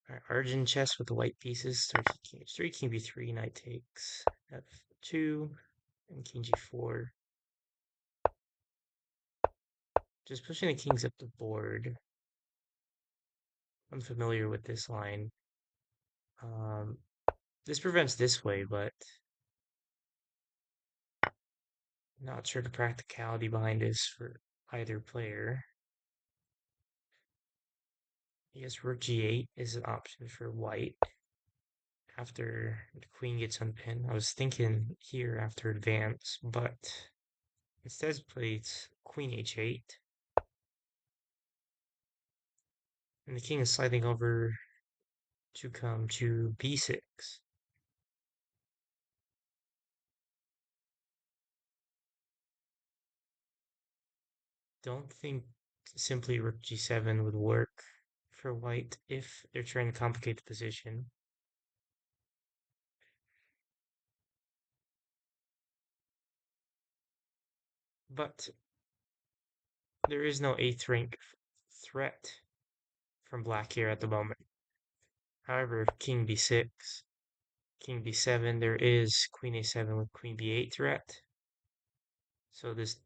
Alright, Argent chess with the white pieces. Starts at king h3, king b3, knight takes f2, and king g4. Just pushing the kings up the board. Unfamiliar with this line. Um, this prevents this way, but not sure the practicality behind this for either player. I guess rook g8 is an option for white after the queen gets unpinned. I was thinking here after advance, but instead plays queen h8. And the king is sliding over to come to b6. Don't think simply rook g7 would work for white if they're trying to complicate the position. But there is no 8th rank threat from black here at the moment. However, if king b6, king b7, there is queen a7 with queen b8 threat. So this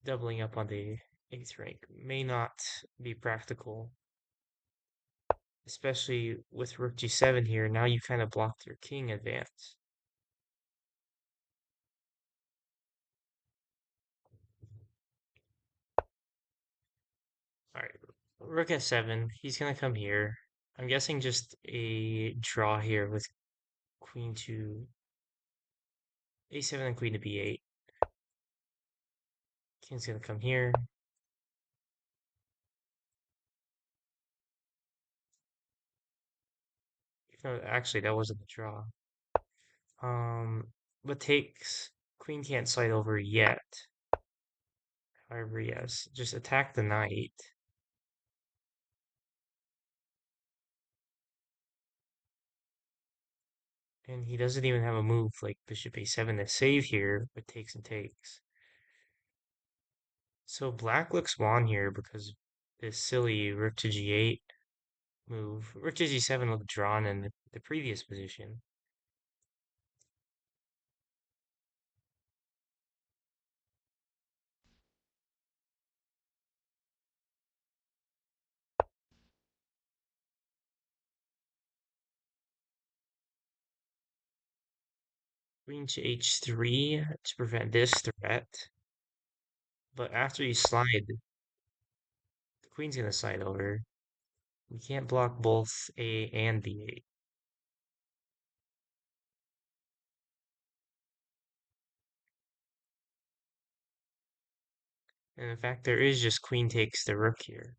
doubling up on the 8th rank may not be practical, especially with rook g7 here. Now you kind of blocked your king advance. Alright, rook f7. He's gonna come here. I'm guessing just a draw here with queen to a7 and queen to b8. King's gonna come here. No, actually, that wasn't a draw. But takes. Queen can't slide over yet. However, yes, just attack the knight. And he doesn't even have a move like bishop a7 to save here, but takes and takes. So black looks won here because this silly rook to g8 move. Rook to g7 looked drawn in the previous position. Queen to h3 to prevent this threat. But after you slide, the queen's gonna slide over. We can't block both a and b8. And in fact, there is just queen takes the rook here.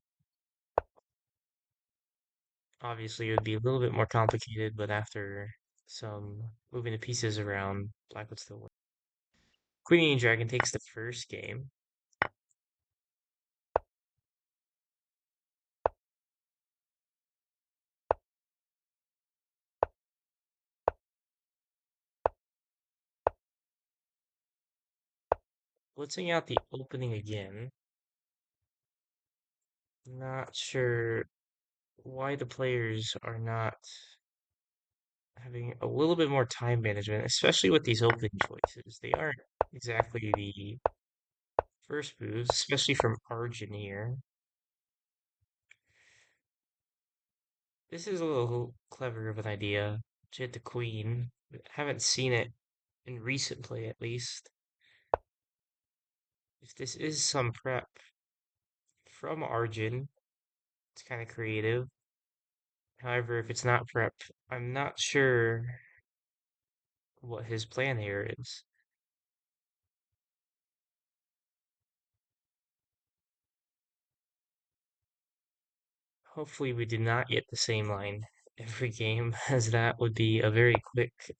Obviously, it would be a little bit more complicated, but after some moving the pieces around, black would still win. QueenEatingDragon takes the first game. Blitzing out the opening again. Not sure why the players are not having a little bit more time management, especially with these opening choices. They aren't exactly the first moves, especially from Arjun here. This is a little clever of an idea to hit the queen. Haven't seen it in recent play at least. If this is some prep from Arjun, it's kind of creative. However, if it's not prep, I'm not sure what his plan here is. Hopefully we do not get the same line every game, as that would be a very quick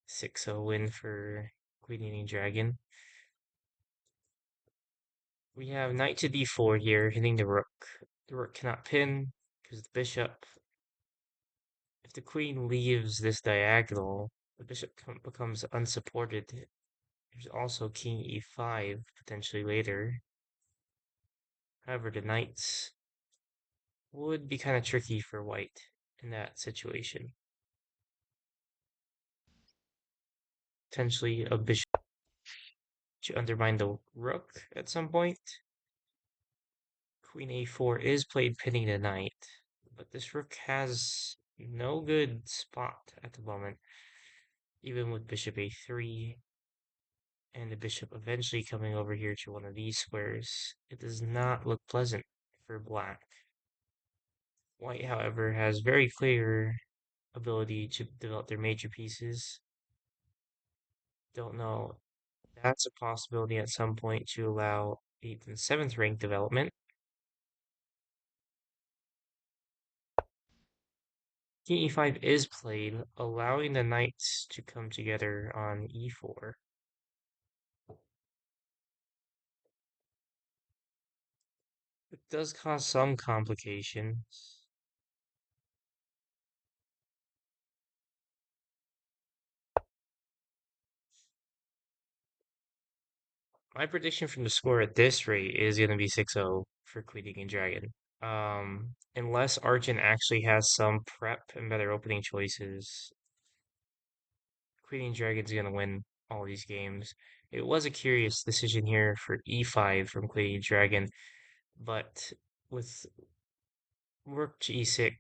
6-0 win for QueenEatingDragon. We have knight to d4 here, hitting the rook. The rook cannot pin, because the bishop, if the queen leaves this diagonal, the bishop becomes unsupported. There's also king e5 potentially later. However, the knights would be kind of tricky for white. in that situation. Potentially a bishop to undermine the rook at some point. Queen a4 is played pinning the knight, but this rook has no good spot at the moment, even with bishop a3 and the bishop eventually coming over here to one of these squares. It does not look pleasant for black. White, however, has very clear ability to develop their major pieces. Don't know. That's a possibility at some point to allow 8th and 7th rank development. King e5 is played, allowing the knights to come together on e4. It does cause some complications. My prediction from the score at this rate is going to be 6-0 for QueenEatingDragon. Unless Arjun actually has some prep and better opening choices, QueenEatingDragon's going to win all these games. It was a curious decision here for e5 from QueenEatingDragon, but with rook to e6,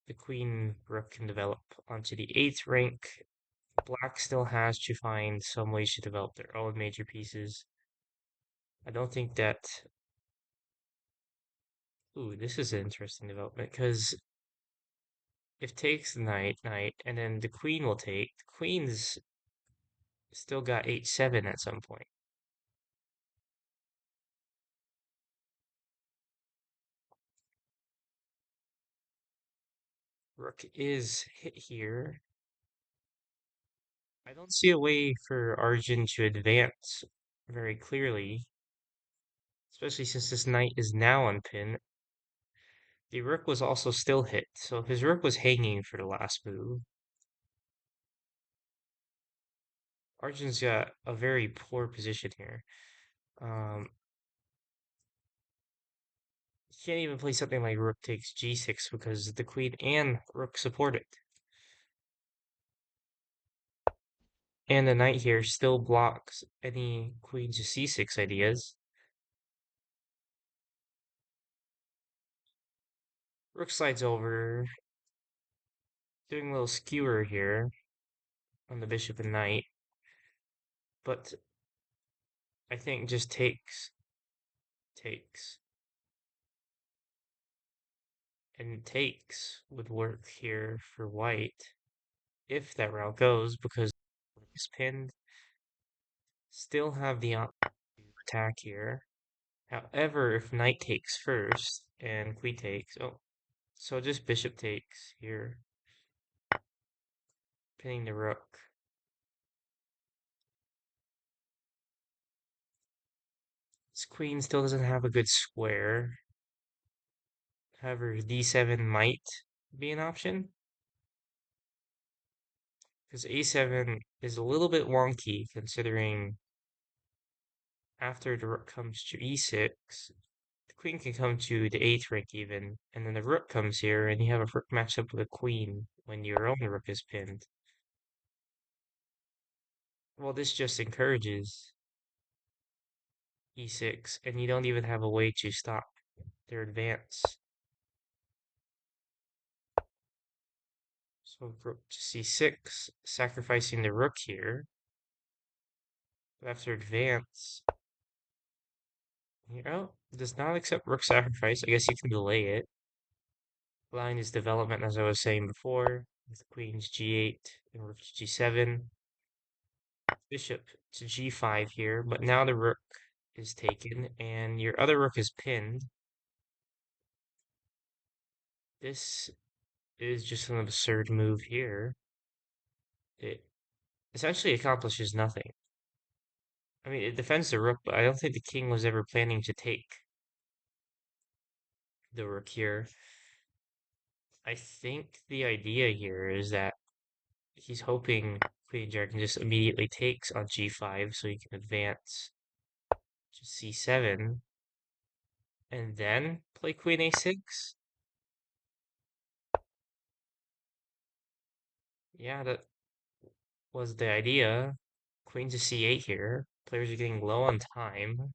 the queen rook can develop onto the 8th rank. Black still has to find some ways to develop their own major pieces. I don't think that. Ooh, this is an interesting development because if takes the knight, and then the queen will take, the queen's still got h7 at some point. Rook is hit here. I don't see a way for Arjun to advance very clearly, especially since this knight is now on pin. The rook was also still hit, so his rook was hanging for the last move. Arjun's got a very poor position here. You can't even play something like rook takes g6 because the queen and rook support it. And the knight here still blocks any queen to c6 ideas. Rook slides over, doing a little skewer here on the bishop and knight. But I think just takes, and takes would work here for white if that route goes because it's pinned. Still have the option to attack here. However, if knight takes first and queen takes, oh, so just bishop takes here, pinning the rook. This queen still doesn't have a good square. However, d7 might be an option because a7 is a little bit wonky considering after the rook comes to e6, the queen can come to the 8th rank even, and then the rook comes here and you have a rook matched up with a queen when your own rook is pinned. Well, this just encourages e6, and you don't even have a way to stop their advance. So rook to c6, sacrificing the rook here. After advance, oh, does not accept rook sacrifice. I guess you can delay it. Line is development, as I was saying before, with queen's g8 and rook to g7. Bishop to g5 here, but now the rook is taken, and your other rook is pinned. This is just an absurd move here. It essentially accomplishes nothing. I mean, it defends the rook, but I don't think the king was ever planning to take the rook here. I think the idea here is that he's hoping QueenEatingDragon just immediately takes on g5 so he can advance to c7 and then play queen a6. Yeah, that was the idea. Queen to c8 here. Players are getting low on time.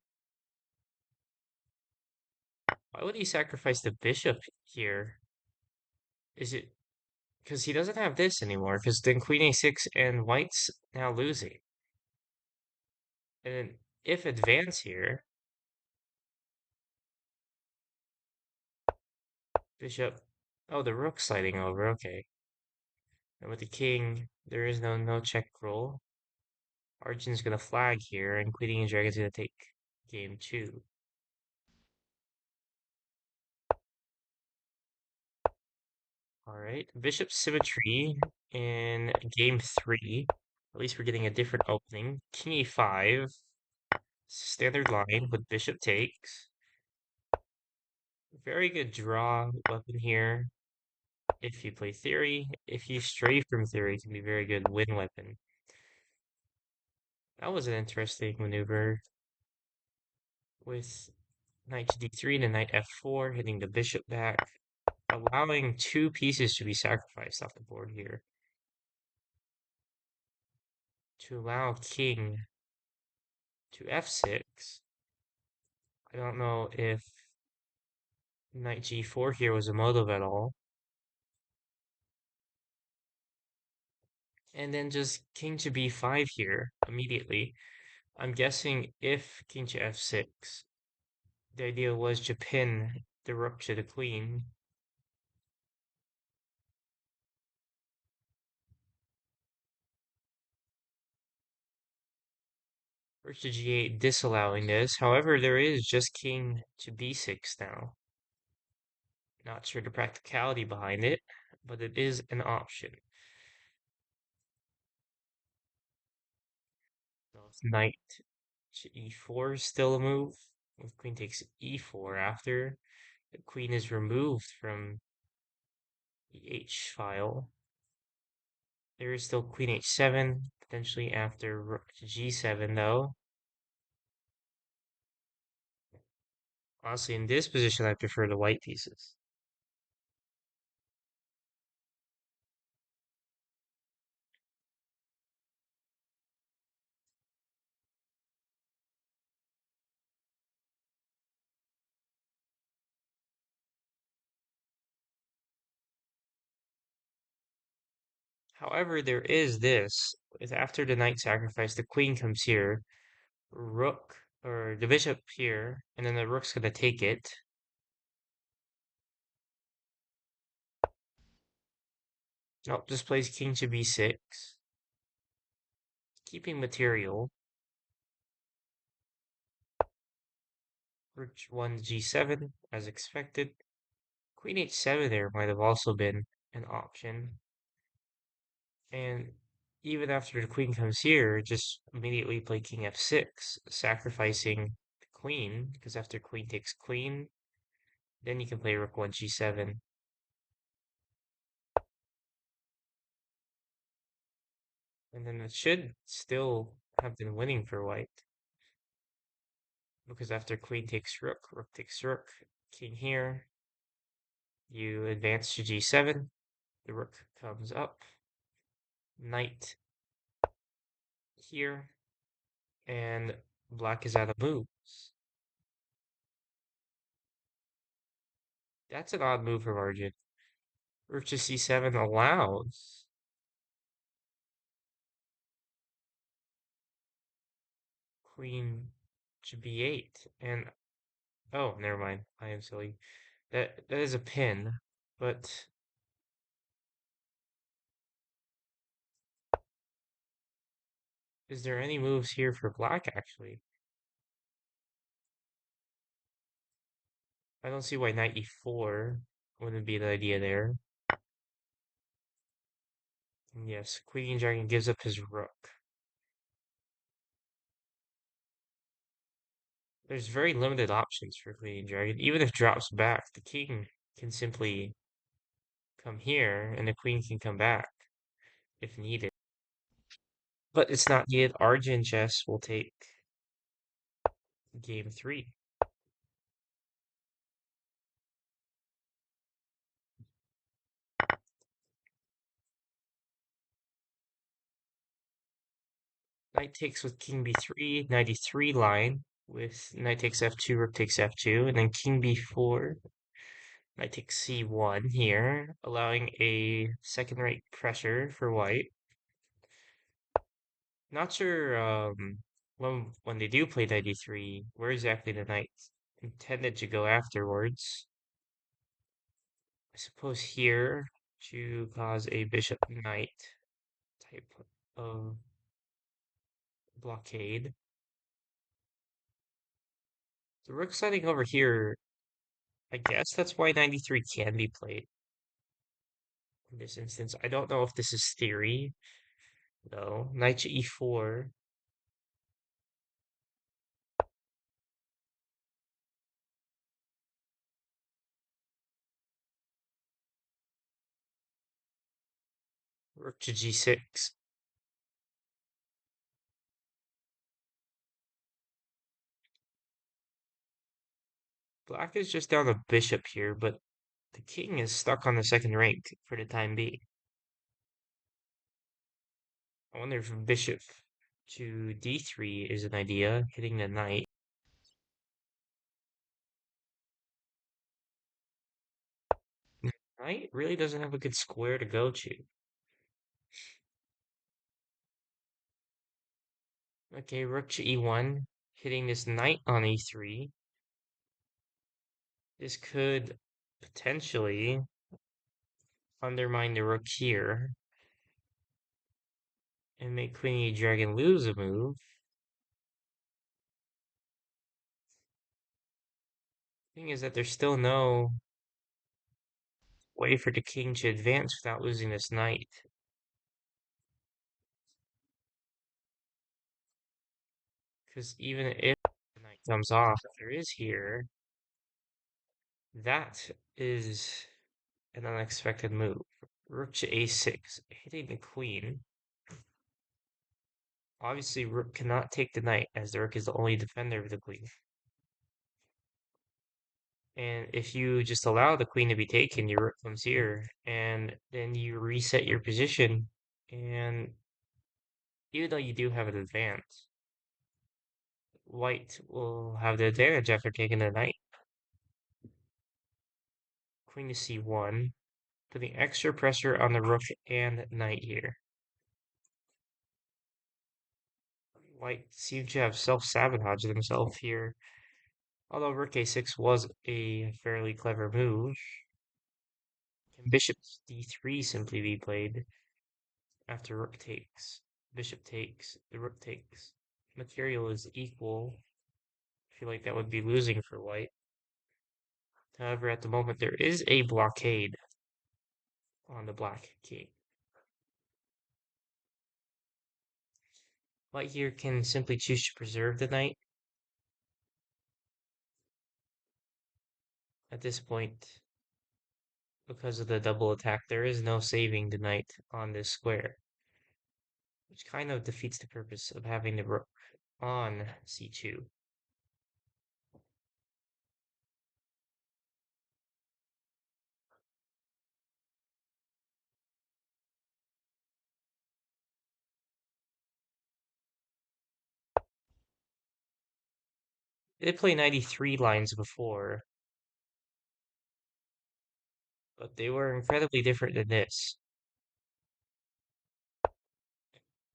Why would he sacrifice the bishop here? Is it because he doesn't have this anymore? Because then queen a6 and white's now losing. And then if advance here, bishop. Oh, the rook sliding over. Okay. And with the king, there is no check roll. Arjun's gonna flag here, and QueenEatingDragon's gonna take game 2. Alright, bishop symmetry in game 3. At least we're getting a different opening. King e5, standard line with bishop takes. Very good draw weapon here. If you play theory, if you stray from theory, it can be very good win weapon. That was an interesting maneuver with knight to d3 to knight f4, hitting the bishop back, allowing two pieces to be sacrificed off the board here. To allow king to f6. I don't know if knight g4 here was a motive at all. And then just king to b5 here immediately. I'm guessing if king to f6, the idea was to pin the rook to the queen. Rook to g8 disallowing this. However, there is just king to b6 now. Not sure the practicality behind it, but it is an option. So if knight to e4 is still a move. If queen takes e4 after, the queen is removed from the h file. There is still queen h7, potentially after rook to g7 though. Honestly, in this position, I prefer the white pieces. However, there is this. If after the knight sacrifice, the queen comes here, rook, or the bishop here, and then the rook's gonna take it. Nope, just plays king to b6. Keeping material. Rook 1 g7, as expected. Queen h7 there might have also been an option. And even after the queen comes here, just immediately play king f6, sacrificing the queen, because after queen takes queen, then you can play rook 1 g7. And then it should still have been winning for white. Because after queen takes rook, rook takes rook, king here, you advance to g7, the rook comes up, knight here, and black is out of moves. That's an odd move from Arjun. Rook to c7 allows. Queen to b8. And, oh, never mind. I am silly. That is a pin, but is there any moves here for black, actually? I don't see why knight e4 wouldn't be the idea there. And yes, QueenEatingDragon gives up his rook. There's very limited options for QueenEatingDragon. Even if drops back, the king can simply come here, and the queen can come back if needed. But it's not needed. Arjun chess will take game 3. Knight takes with king b3, knight e3 line with knight takes f2, rook takes f2, and then king b4. Knight takes c1 here, allowing a second rate pressure for white. Not sure when they do play knight e3, where exactly the knight intended to go afterwards. I suppose here to cause a bishop knight type of blockade. The rook sliding over here, I guess that's why 93 can be played in this instance. I don't know if this is theory, though. Knight to e4. Rook to g6. Black is just down a bishop here, but the king is stuck on the second rank for the time being. I wonder if bishop to d3 is an idea, hitting the knight. Knight really doesn't have a good square to go to. Okay, rook to e1, hitting this knight on e3. This could potentially undermine the rook here and make QueenEatingDragon lose a move. Thing is that there's still no way for the king to advance without losing this knight. Because even if the knight comes off, there is here, that is an unexpected move. Rook to a6, hitting the queen. Obviously, rook cannot take the knight, as the rook is the only defender of the queen. And if you just allow the queen to be taken, your rook comes here, and then you reset your position. And even though you do have an advance, white will have the advantage after taking the knight. Queen to c1, putting extra pressure on the rook and knight here. White seems to have self-sabotaged himself here, although rook a6 was a fairly clever move. Can bishop d3 simply be played after rook takes? Bishop takes, the rook takes. Material is equal. I feel like that would be losing for white. However, at the moment, there is a blockade on the black king. White here can simply choose to preserve the knight. At this point, because of the double attack, there is no saving the knight on this square, which kind of defeats the purpose of having the rook on c2. They did play 93 lines before, but they were incredibly different than this.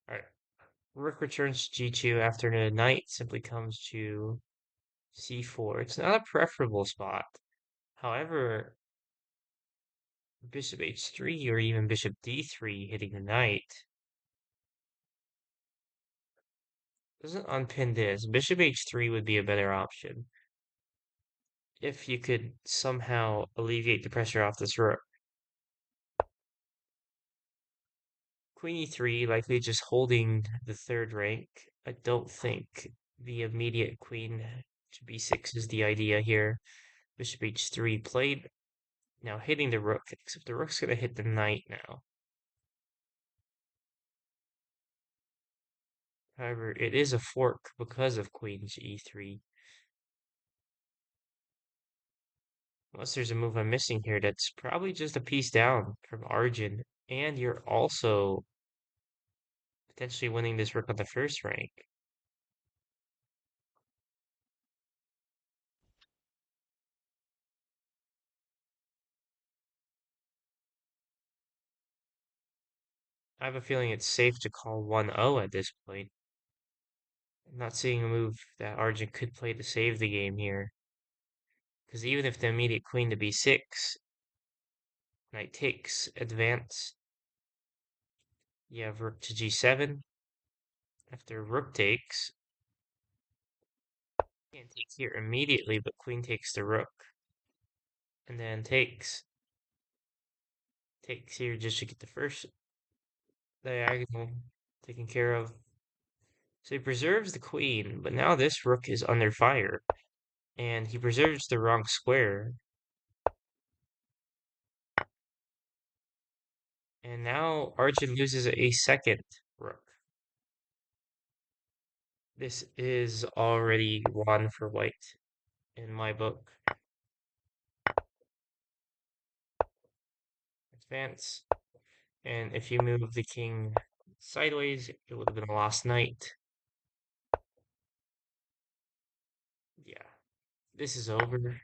Alright, rook returns to g2 after the knight simply comes to c4. It's not a preferable spot. However, bishop h3 or even bishop d3 hitting the knight doesn't unpin this. Bishop h3 would be a better option if you could somehow alleviate the pressure off this rook. Queen e3, likely just holding the third rank. I don't think the immediate queen to b6 is the idea here. Bishop h3 played. Now hitting the rook, except the rook's going to hit the knight now. However, it is a fork because of queen to e3. Unless there's a move I'm missing here that's probably just a piece down from Arjun. And you're also potentially winning this rook on the first rank. I have a feeling it's safe to call 1-0 at this point. I'm not seeing a move that Argent could play to save the game here. Because even if the immediate queen to b6, knight takes, advance, you have rook to g7. After rook takes, can't take here immediately, but queen takes the rook. And then takes. Takes here just to get the first diagonal taken care of. So he preserves the queen, but now this rook is under fire. And he preserves the wrong square. And now Arjun loses a second rook. This is already won for white in my book. Advance. And if you move the king sideways, it would have been a lost knight. Yeah, this is over.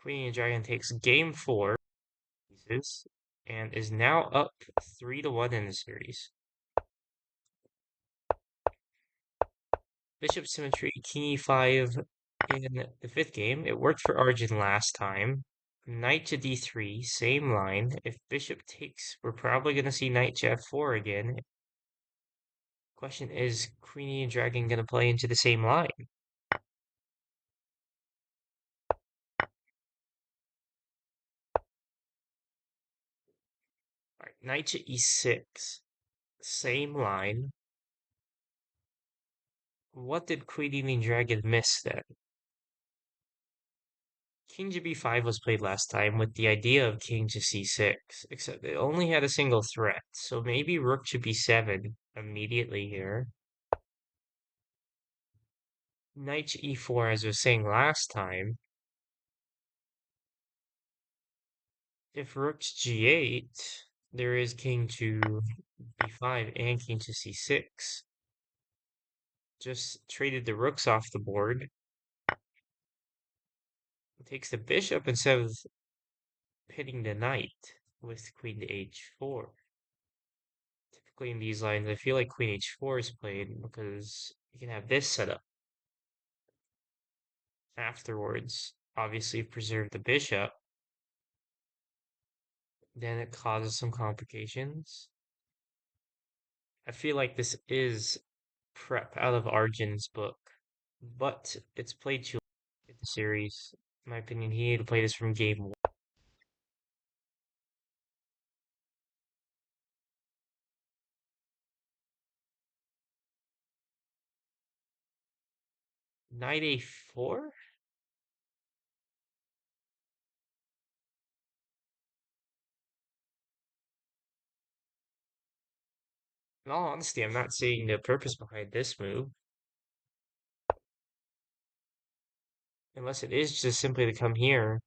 QueenEatingDragon takes game 4 pieces and is now up 3-1 in the series. Bishop symmetry, king e5 in the 5th game. It worked for Arjun last time. Knight to d3, same line. If bishop takes, we're probably going to see knight to f4 again. Question is, QueenEatingDragon going to play into the same line? All right, knight to e6, same line. What did QueenEatingDragon miss then? King to b5 was played last time with the idea of king to c6, except it only had a single threat, so maybe rook to b7 immediately here. Knight to e4, as I was saying last time. If rook to g8, there is king to b5 and king to c6. Just traded the rooks off the board. Takes the bishop instead of pitting the knight with queen to h4. Typically in these lines, I feel like queen h4 is played because you can have this set up afterwards. Obviously, preserve the bishop. Then it causes some complications. I feel like this is prep out of Arjun's book, but it's played too late in the series. In my opinion, he needed to play this from game 1. Knight a4? In all honesty, I'm not seeing the purpose behind this move. Unless it is just simply to come here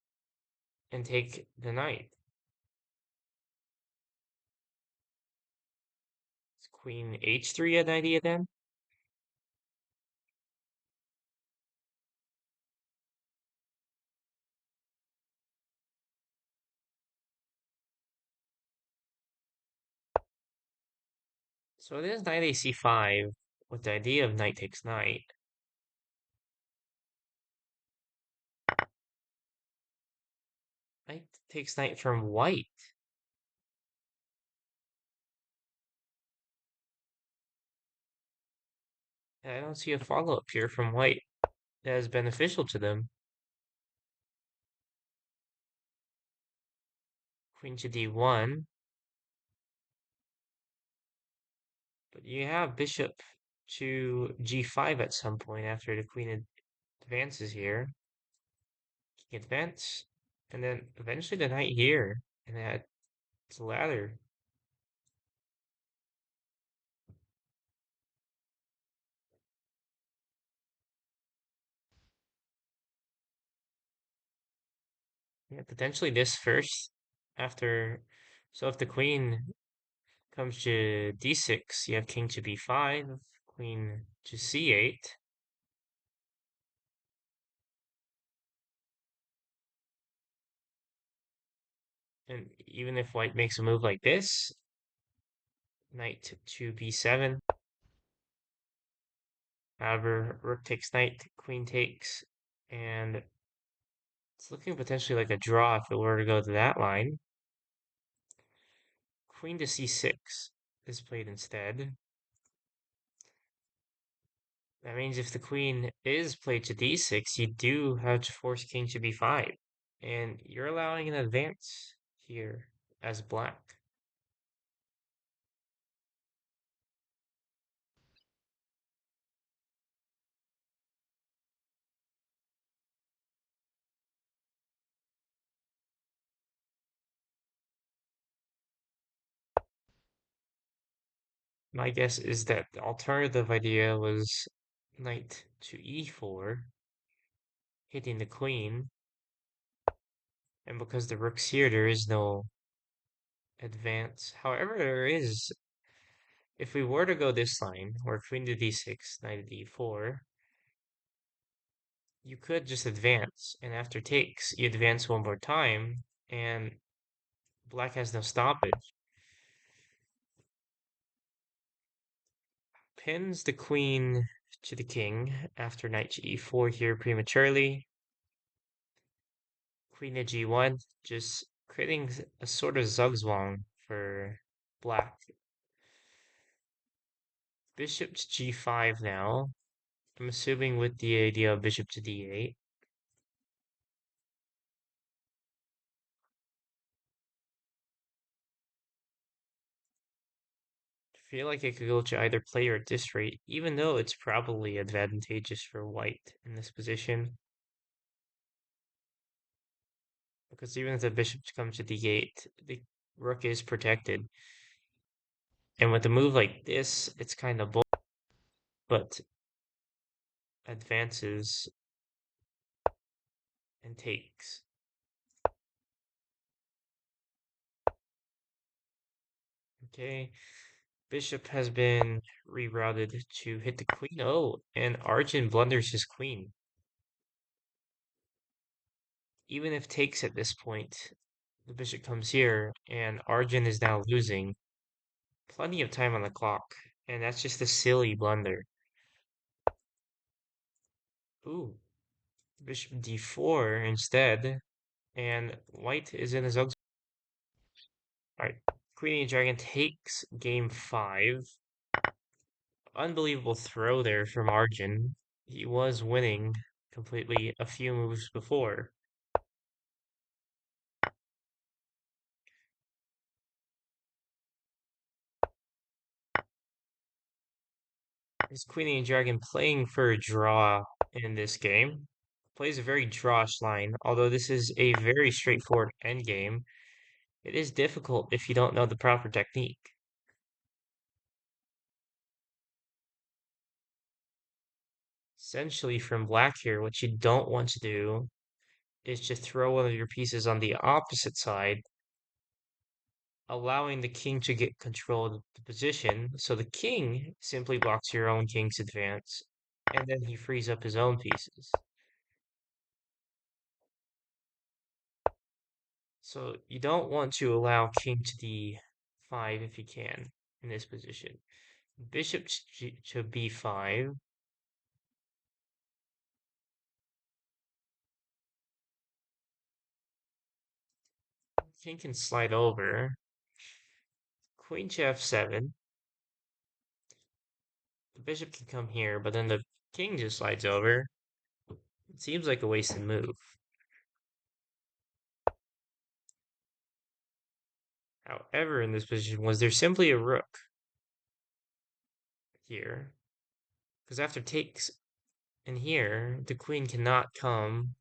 and take the knight. Is queen h3 an idea then? So it is knight a c5 with the idea of knight takes knight. Knight takes knight from white. And I don't see a follow-up here from white that is beneficial to them. Queen to d1. But you have bishop to g5 at some point after the queen advances here. King advance. And then eventually the knight here. And that's the ladder. Yeah, potentially this first after So if the queen comes to d6, you have king to b5, queen to c8. And even if white makes a move like this, knight to b7. However, rook takes knight, queen takes, and it's looking potentially like a draw if it were to go to that line. Queen to c6 is played instead. That means if the queen is played to d6, you do have to force king to b5. And you're allowing an advance here as black. My guess is that the alternative idea was knight to e4, hitting the queen. And because the rook's here, there is no advance. However, there is, if we were to go this line, where queen to d6, knight to d4, you could just advance, and after takes, you advance one more time, and black has no stoppage. Pins the queen to the king after knight to e4 here prematurely. Queen to g1, just creating a sort of zugzwang for black. Bishop to g5 now. I'm assuming with the idea of bishop to d8. I feel like it could go to either player at this rate, even though it's probably advantageous for white in this position. Because even if the bishop comes to d8, the rook is protected. And with a move like this, it's kind of bull, but advances and takes. Okay, bishop has been rerouted to hit the queen. Oh, and Arjun blunders his queen. Even if takes at this point, the bishop comes here, and Arjun is now losing. Plenty of time on the clock, and that's just a silly blunder. Ooh, bishop d4 instead, and white is in his own. Alright, QueenEatingDragon takes game 5. Unbelievable throw there from Arjun. He was winning completely a few moves before. Is QueenEatingDragon playing for a draw in this game? Plays a very drawish line, although this is a very straightforward endgame. It is difficult if you don't know the proper technique. Essentially, from black here, what you don't want to do is to throw one of your pieces on the opposite side, allowing the king to get control of the position. So the king simply blocks your own king's advance, and then he frees up his own pieces. So you don't want to allow king to d5 if you can in this position. Bishop to b5. King can slide over. Queen to f7. The bishop can come here, but then the king just slides over. It seems like a wasted move. However, in this position, was there simply a rook here? Because after takes in here, the queen cannot come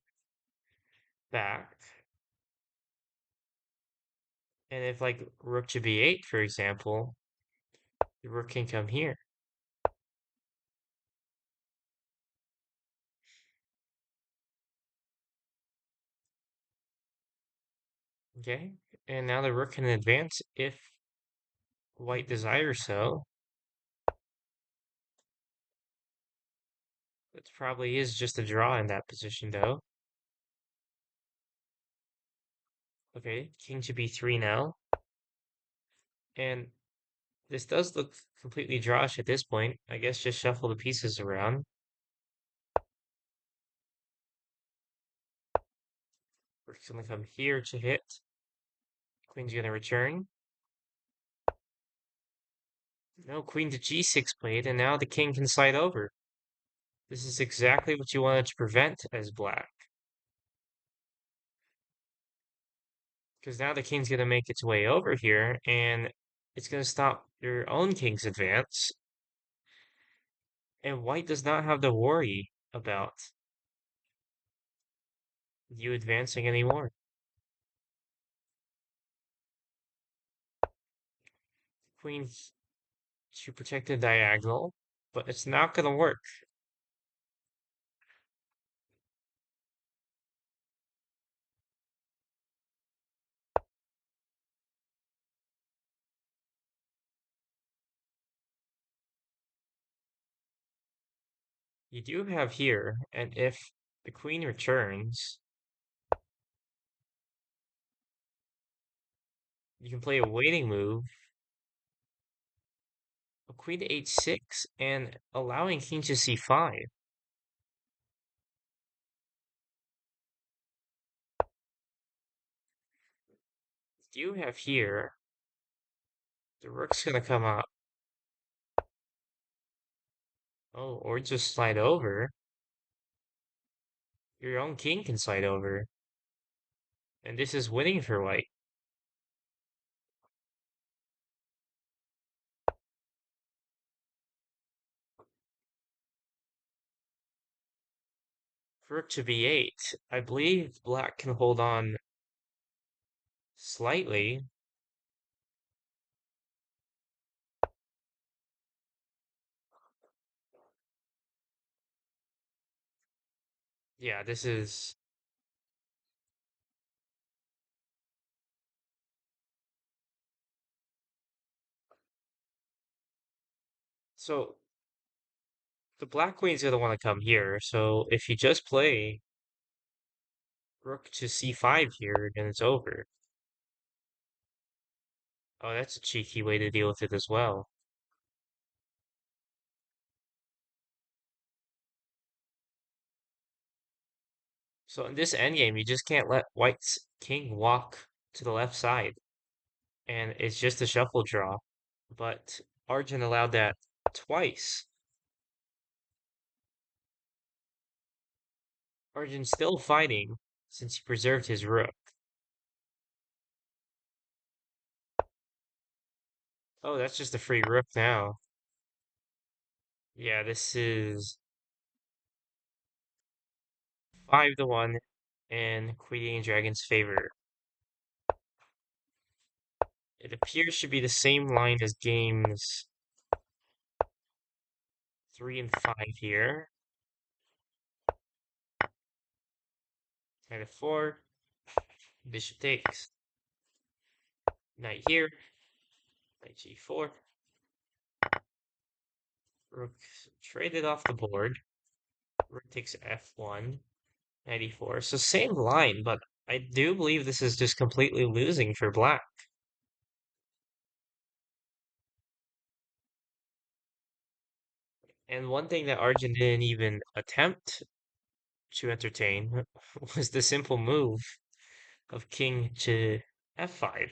back. And if like rook to b8, for example, the rook can come here. Okay, And now the rook can advance if white desires so. It probably is just a draw in that position, though. Okay, king to b3 now. And this does look completely drawish at this point. I guess just shuffle the pieces around. Rook's gonna come here to hit. Queen's gonna return. No, queen to g6 played, and now the king can slide over. This is exactly what you wanted to prevent as black. Because now the king's gonna make its way over here, and it's gonna stop your own king's advance. And white does not have to worry about you advancing anymore. Queen to protect the diagonal, but it's not gonna work. You do have here, and if the queen returns, you can play a waiting move, a queen to h6, and allowing king to c5. You have here, the rook's gonna come up. Oh, or just slide over. Your own king can slide over. And this is winning for white. Rook to b8. I believe black can hold on slightly. Yeah, this is... So, the black queen's gonna want to come here, so if you just play rook to c5 here, then it's over. Oh, that's a cheeky way to deal with it as well. So in this endgame, you just can't let white's king walk to the left side. And it's just a shuffle draw. But Arjun allowed that twice. Arjun's still fighting since he preserved his rook. Oh, that's just a free rook now. Yeah, this is 5-1 in QueenEatingDragon's favor. It appears to be the same line as games 3 and 5 here. Knight f4, bishop takes, knight here, knight g4, rook traded off the board, rook takes f1, knight e4. So same line, but I do believe this is just completely losing for black. And one thing that Arjun didn't even attempt to entertain was the simple move of king to f5.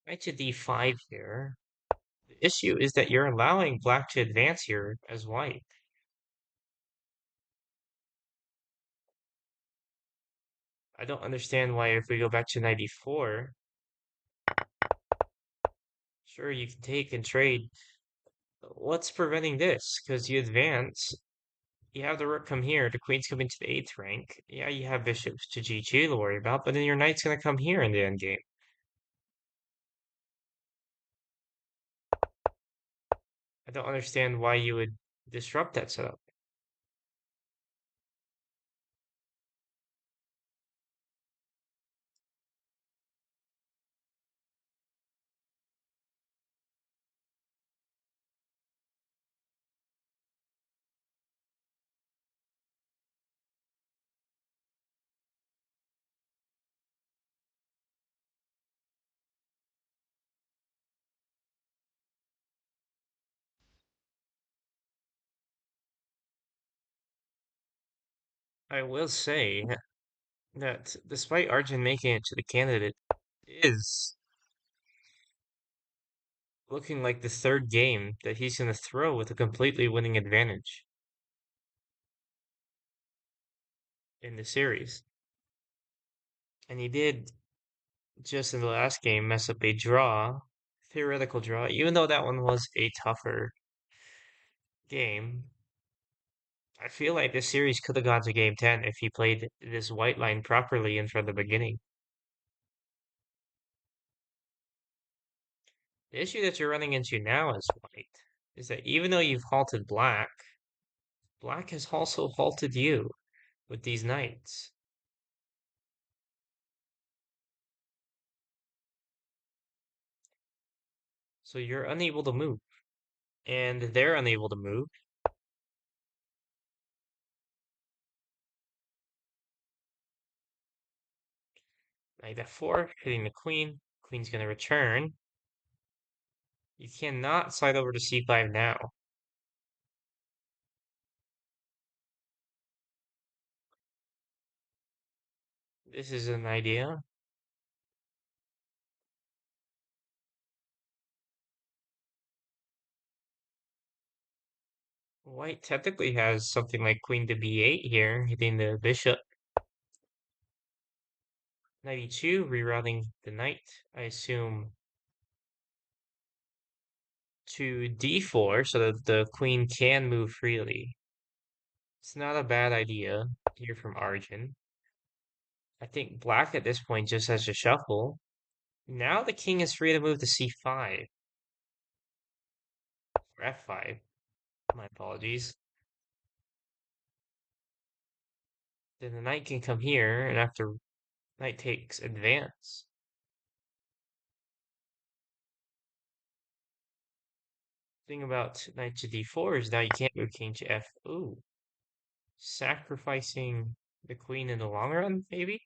Knight to d5 here. The issue is that you're allowing black to advance here as white. I don't understand why if we go back to 94, sure, you can take and trade. What's preventing this? Because you advance, you have the rook come here, the queen's coming to the 8th rank. Yeah, you have bishops to g2 to worry about, but then your knight's going to come here in the endgame. I don't understand why you would disrupt that setup. I will say that despite Arjun making it to the candidate, is looking like the third game that he's going to throw with a completely winning advantage in the series. And he did just in the last game mess up a draw, theoretical draw, even though that one was a tougher game. I feel like this series could have gone to game 10 if he played this white line properly in from the beginning. The issue that you're running into now as white is that even though you've halted black, black has also halted you with these knights. So you're unable to move, and they're unable to move. Knight f4, hitting the queen. Queen's going to return. You cannot slide over to c5 now. This is an idea. White technically has something like queen to b8 here, hitting the bishop. 92, rerouting the knight, I assume, to d4 so that the queen can move freely. It's not a bad idea here from Arjun. I think black at this point just has to shuffle. Now the king is free to move to c5 or f5. My apologies. Then the knight can come here, and after knight takes advance. Thing about knight to d4 is now you can't move king to f. Ooh, sacrificing the queen in the long run, maybe?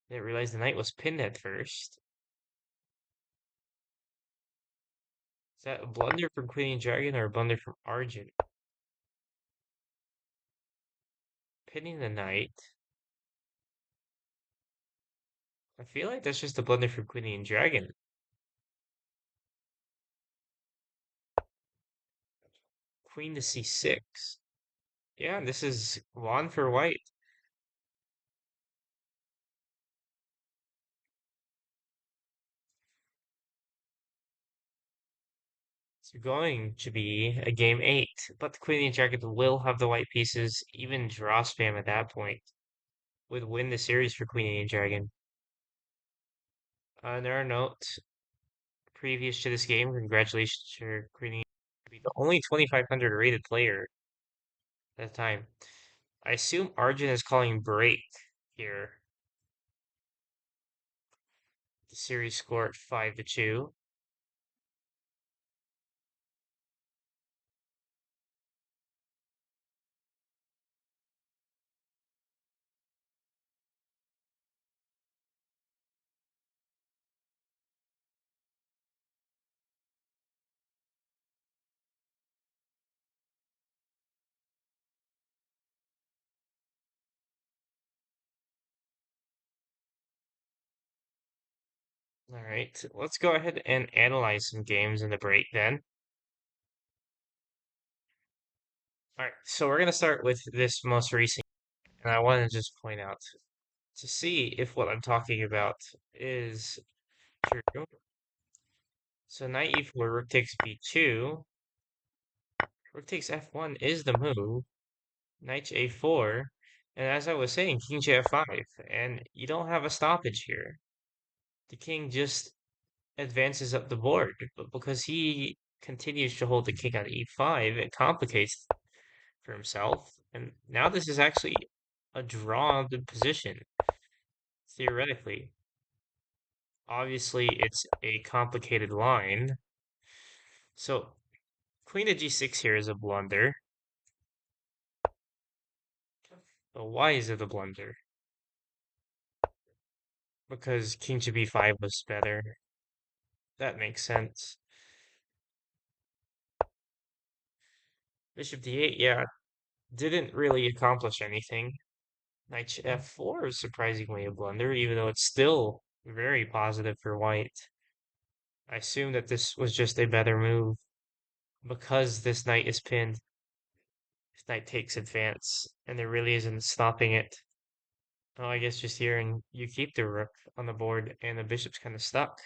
Didn't realize the knight was pinned at first. Is that a blunder from QueenEatingDragon or a blunder from Arjun? Pinning the knight. I feel like that's just a blunder from QueenEatingDragon. Queen to c6. Yeah, this is one for white. It's going to be a game 8, but the QueenEatingDragon will have the white pieces, even draw spam at that point. Would win the series for QueenEatingDragon. There are notes previous to this game. Congratulations to Queen. The only 2,500 rated player at the time. I assume Arjun is calling break here. The series score at 5-2. All right, let's go ahead and analyze some games in the break then. All right, so we're gonna start with this most recent, and I want to just point out to see if what I'm talking about is true. So knight e4, rook takes b2, rook takes f1 is the move, knight to a4, and as I was saying, king to f5, and you don't have a stoppage here. The king just advances up the board, but because he continues to hold the king on e5, it complicates for himself. And now this is actually a drawn position, theoretically. Obviously, it's a complicated line. So queen to g6 here is a blunder. But why is it a blunder? Because king to b5 was better. That makes sense. Bishop d8, yeah, didn't really accomplish anything. Knight to f4 is surprisingly a blunder, even though it's still very positive for white. I assume that this was just a better move. Because this knight is pinned, this knight takes advance, and there really isn't stopping it. Oh, I guess just here, and you keep the rook on the board, and the bishop's kind of stuck.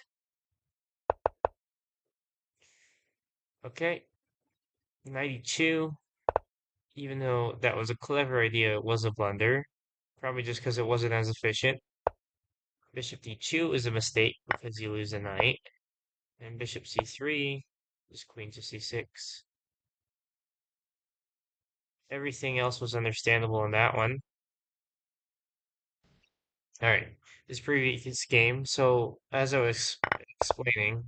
Okay, knight e2, even though that was a clever idea, it was a blunder. Probably just because it wasn't as efficient. Bishop d2 is a mistake because you lose a knight. And bishop c3, just queen to c6. Everything else was understandable in that one. All right, this previous game. So as I was explaining,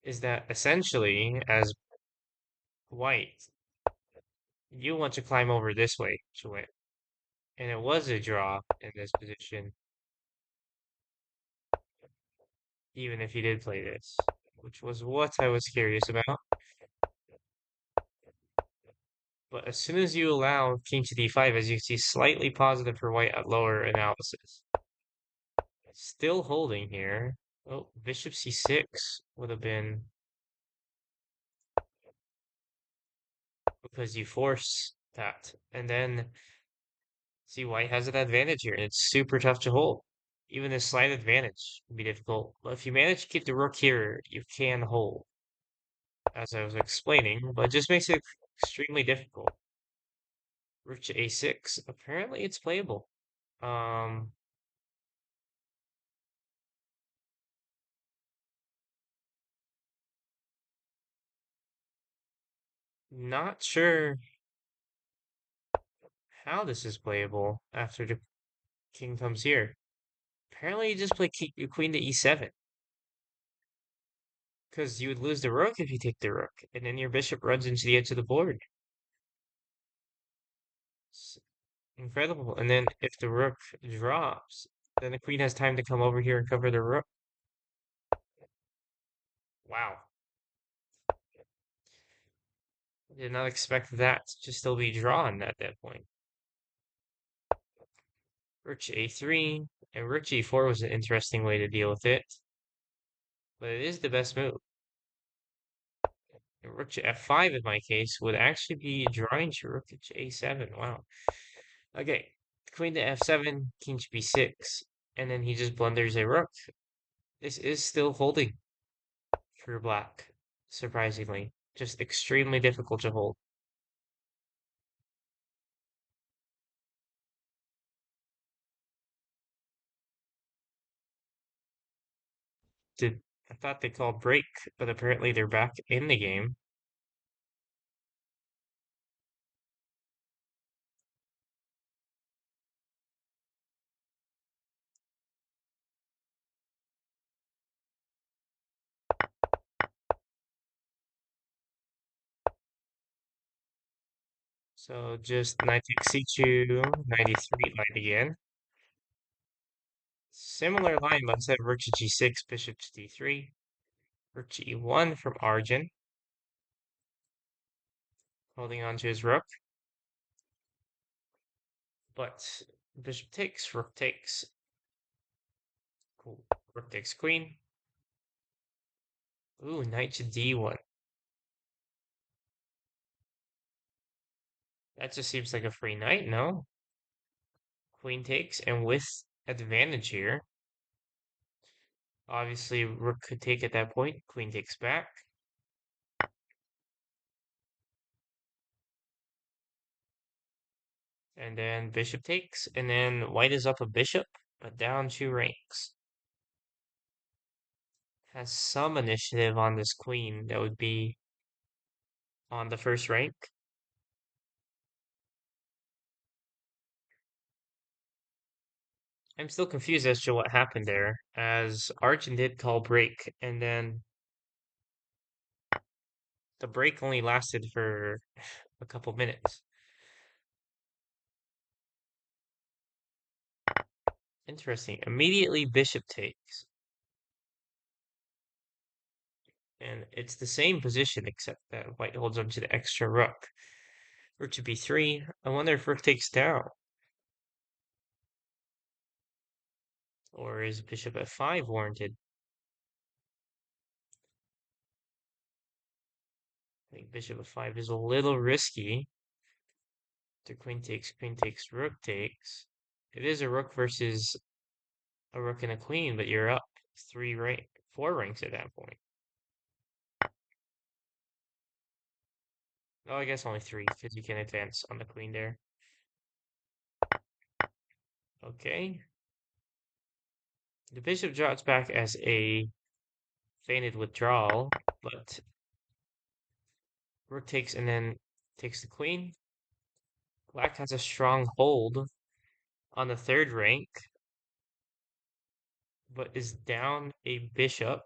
is that essentially as white, you want to climb over this way to win, and it was a draw in this position, even if you did play this, which was what I was curious about. But as soon as you allow king to d5, as you see, slightly positive for white at lower analysis. Still holding here. Oh, bishop c6 would have been because you force that. And then see white has an advantage here, and it's super tough to hold. Even a slight advantage can be difficult. But if you manage to keep the rook here, you can hold, as I was explaining, but it just makes it extremely difficult. Rook to a6. Apparently it's playable. Um, not sure how this is playable after the king comes here. Apparently you just play queen to e7. Because you would lose the rook if you take the rook, and then your bishop runs into the edge of the board. It's incredible. And then if the rook drops, then the queen has time to come over here and cover the rook. Wow. Did not expect that to still be drawn at that point. Rook to a3, and rook g4 was an interesting way to deal with it, but it is the best move. And rook to f5 in my case would actually be drawing to rook to a7. Wow. Okay, queen to f7, king to b6, and then he just blunders a rook. This is still holding for black, surprisingly. Just extremely difficult to hold. Did I thought they called break, but apparently they're back in the game. So just knight takes c2, 93 line again. Similar line, but instead of rook to g6, bishop to d3, rook to e1 from Arjun, holding on to his rook. But bishop takes, rook takes, cool. Rook takes queen. Ooh, knight to d1. That just seems like a free knight, no? Queen takes, and with advantage here. Obviously, rook could take at that point. Queen takes back. And then bishop takes, and then white is up a bishop, but down 2 ranks. Has some initiative on this queen that would be on the first rank. I'm still confused as to what happened there, as Arjun did call break, and then the break only lasted for a couple minutes. Interesting. Immediately bishop takes. And it's the same position except that white holds onto the extra rook. Rook to b3. I wonder if rook takes down. Or is bishop f5 warranted? I think bishop f5 is a little risky. The queen takes, rook takes. It is a rook versus a rook and a queen, but you're up 4 ranks at that point. Oh, I guess only 3, because you can advance on the queen there. Okay. The bishop drops back as a feinted withdrawal, but rook takes and then takes the queen. Black has a strong hold on the 3rd rank, but is down a bishop,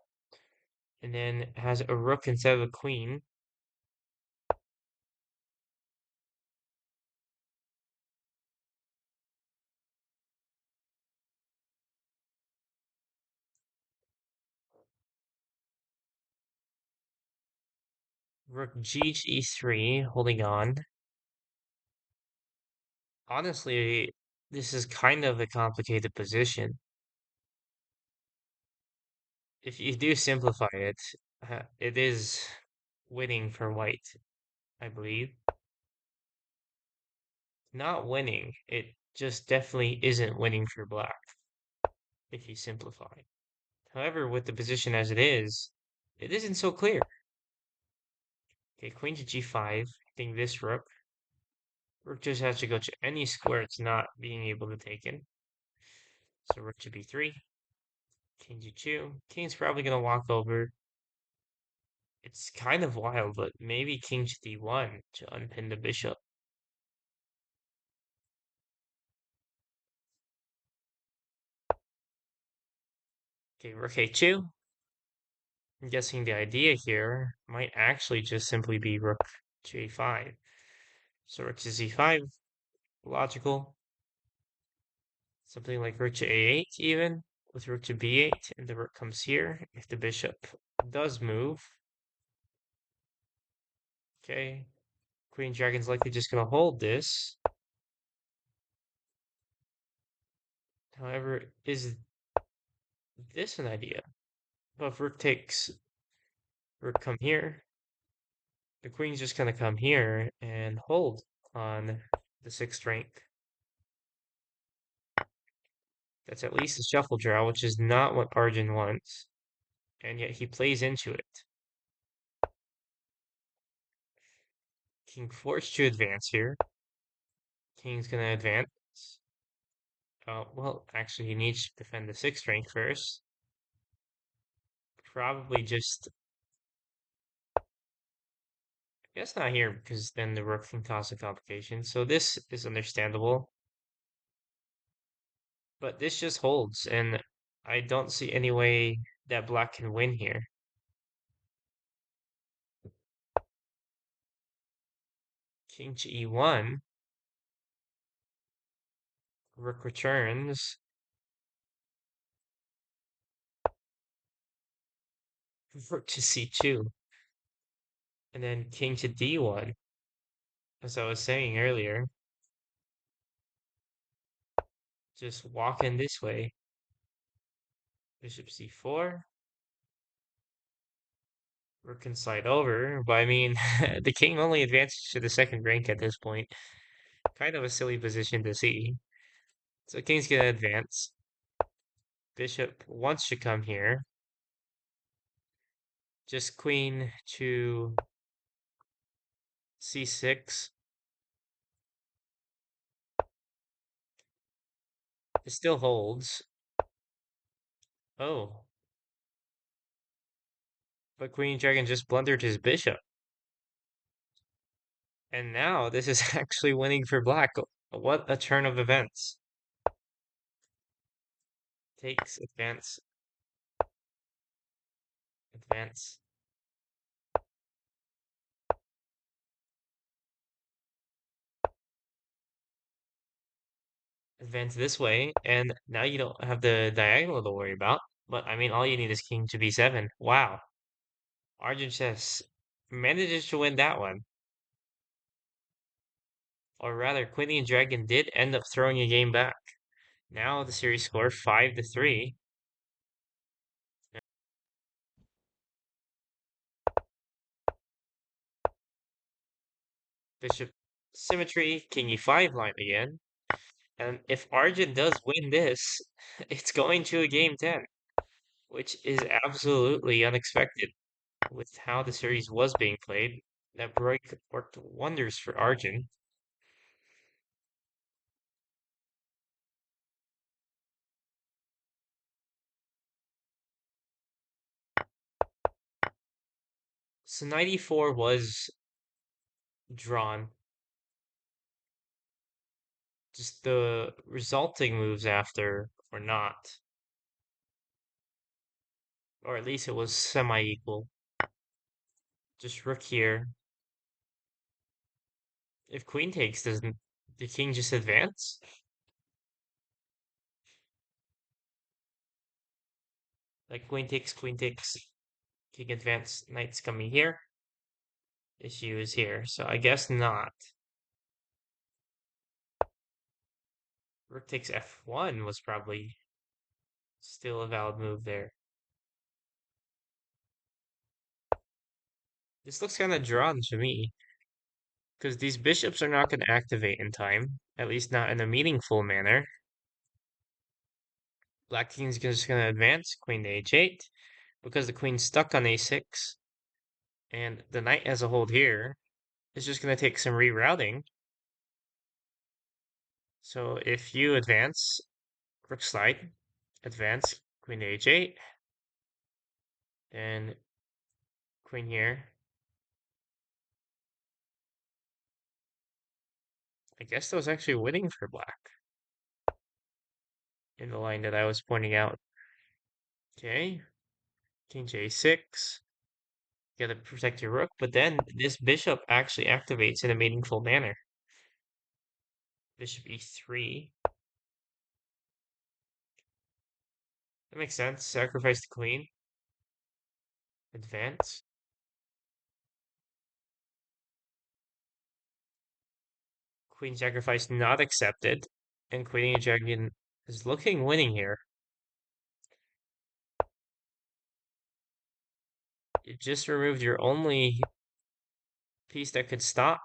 and then has a rook instead of a queen. Rook g to e3, holding on. Honestly, this is kind of a complicated position. If you do simplify it, it is winning for white, I believe. Not winning, it just definitely isn't winning for black, if you simplify. However, with the position as it isn't so clear. Okay, queen to g5, hitting this rook. Rook just has to go to any square it's not being able to take in. So rook to b3, king g2. King's probably going to walk over. It's kind of wild, but maybe king to d1 to unpin the bishop. Okay, rook a2. I'm guessing the idea here might actually just simply be rook to a5. So rook to z5, logical. Something like rook to a8 even, with rook to b8, and the rook comes here if the bishop does move. Okay, Queen Dragon's likely just going to hold this. However, is this an idea? But if rook takes, rook come here, the queen's just going to come here and hold on the 6th rank. That's at least a shuffle draw, which is not what Arjun wants. And yet he plays into it. King forced to advance here. King's going to advance. Well, actually, he needs to defend the 6th rank first. Probably just... I guess not here, because then the rook can cause a complication. So this is understandable. But this just holds, and I don't see any way that black can win here. King to e1. Rook returns. Rook to c2. And then king to d1. As I was saying earlier. Just walk in this way. Bishop c4. Rook can slide over, but I mean, the king only advances to the second rank at this point. Kind of a silly position to see. So king's gonna advance. Bishop wants to come here. Just queen to c6. It still holds. Oh, but QueenEatingDragon just blundered his bishop. And now this is actually winning for black. What a turn of events. Takes, advance, advance. Advance this way, and now you don't have the diagonal to worry about. But I mean, all you need is king to b7. Wow. Arjun Chess manages to win that one. Or rather, QueenEatingDragon did end up throwing a game back. Now the series score 5-3. Bishop symmetry, king e5 line again. And if Arjun does win this, it's going to a game 10, which is absolutely unexpected with how the series was being played. That break worked wonders for Arjun. So 94 was drawn. Just the resulting moves after were not. Or at least it was semi-equal. Just rook here. If queen takes, doesn't the king just advance? Like queen takes, king advance, knight's coming here. Issue is here, so I guess not. Rook takes f1 was probably still a valid move there. This looks kind of drawn to me, because these bishops are not going to activate in time, at least not in a meaningful manner. Black king's just going to advance, queen to h8, because the queen's stuck on a6, and the knight has a hold here. It's just going to take some rerouting. So if you advance, rook slide, advance, queen to h8, and queen here. I guess that was actually winning for black in the line that I was pointing out. Okay, king j6. You gotta protect your rook, but then this bishop actually activates in a meaningful manner. Bishop e3. That makes sense. Sacrifice the queen. Advance. Queen sacrifice not accepted. And QueenEatingDragon is looking winning here. You just removed your only piece that could stop.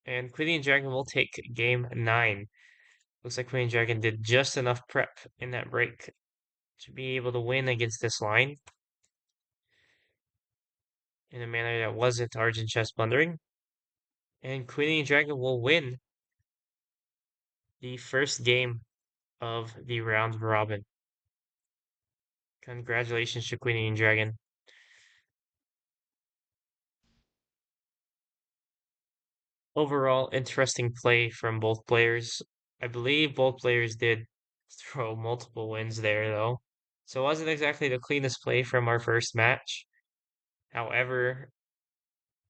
And QueenEatingDragon will take game 9. Looks like QueenEatingDragon did just enough prep in that break to be able to win against this line in a manner that wasn't Argent chess blundering. And QueenEatingDragon will win the first game of the round robin. Congratulations to QueenEatingDragon. Overall, interesting play from both players. I believe both players did throw multiple wins there, though. So it wasn't exactly the cleanest play from our first match. However,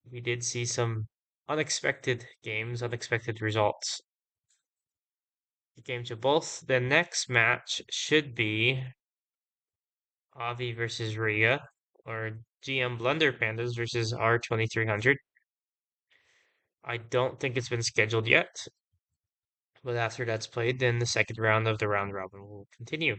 we did see some unexpected games, unexpected results. The game to both. The next match should be Avi versus Riga, or GM BlunderPandaZz versus R2300. I don't think it's been scheduled yet, but after that's played, then the second round of the round robin will continue.